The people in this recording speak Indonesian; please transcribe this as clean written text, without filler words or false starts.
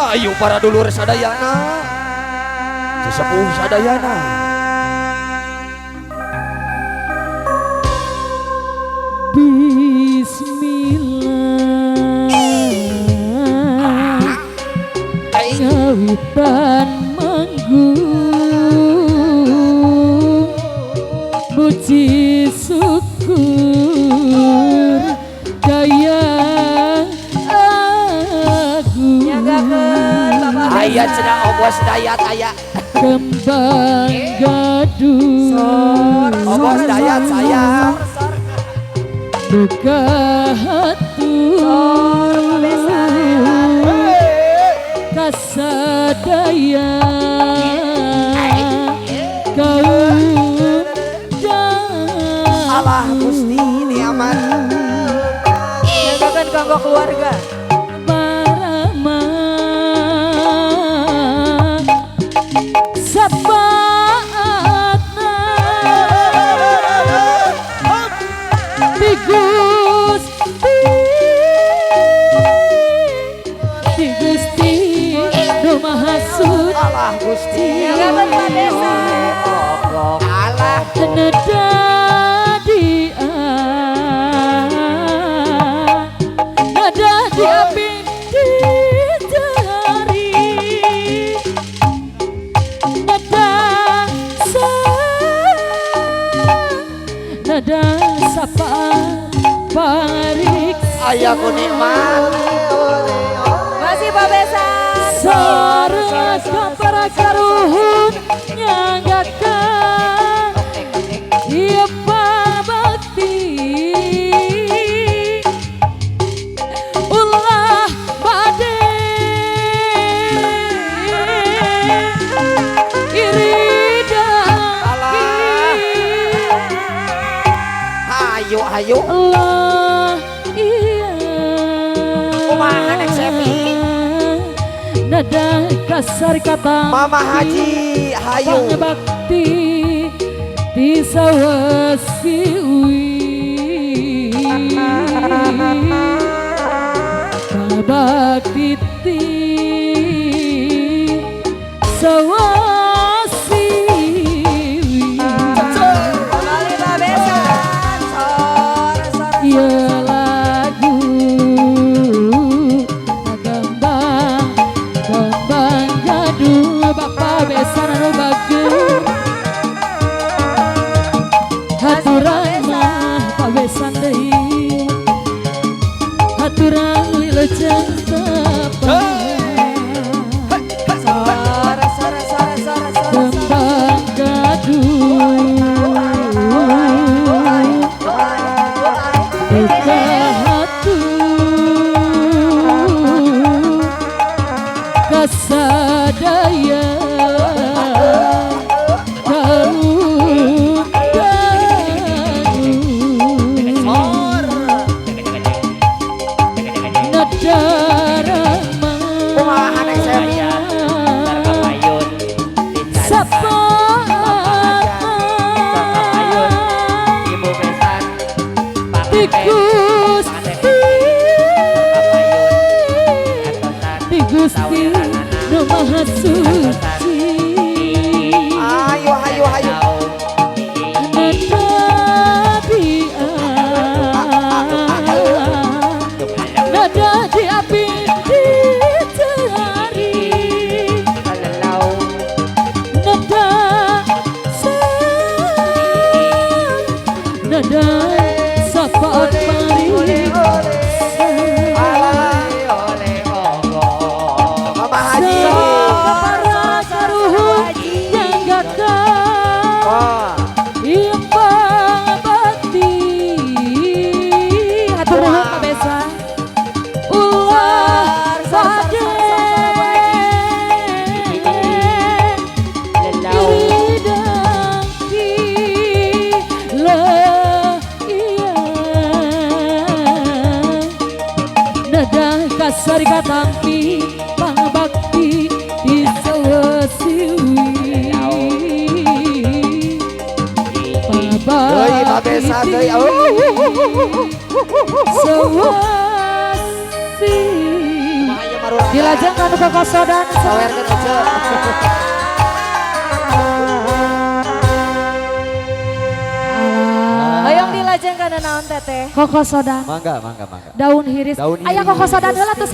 Ayo para dulur sadayana, sesepuh sadayana. Bismillah, ngawitan manggung, puji syukur daya Ayat sedang obos dayat ayat kembang gaduh obos dayat sayang buka hati kasadaya kaum Allah Gusti niaman jagakan kanggo keluarga Allah Gusti Allah nada dia nada dia bintari nada nada sapa parik ayahku nikmat masih Pak Besan sareng para karuhun nyanggakan ieu pabakti ulah bade irida hayu hayu Allah iya kumaha nek sepi nada kasar kata Mama Haji hayu bakti di sawasiwi bakti ti sawasiwi kembali Pak Besan ya lagu kembang kembang gaduh Bapak Besan anu bagus haturan mah Pak Besan deui haturan wilujeng kembang gaduh buka hati kasadaya Gusti Nu Maha Suci ayo hayu hayu nada di api ditari nada nada sapaat mari Mama Haji para karuhun nyanggakan imbang bakti hatur nuhun Pak Besan ulah bade iridangki lah iya nada kasar katampi pangbakti di sawasiwi Deui Pak Besan deui sawasi Mahaya marula Dilajengkan ke kosodan. Sawerkeun aja. Hoyong dilajeng kana naon teteh? Koko sodan. Mangga, mangga, mangga. Daun hiris. Daun Aya hiris. koko sodan heula teu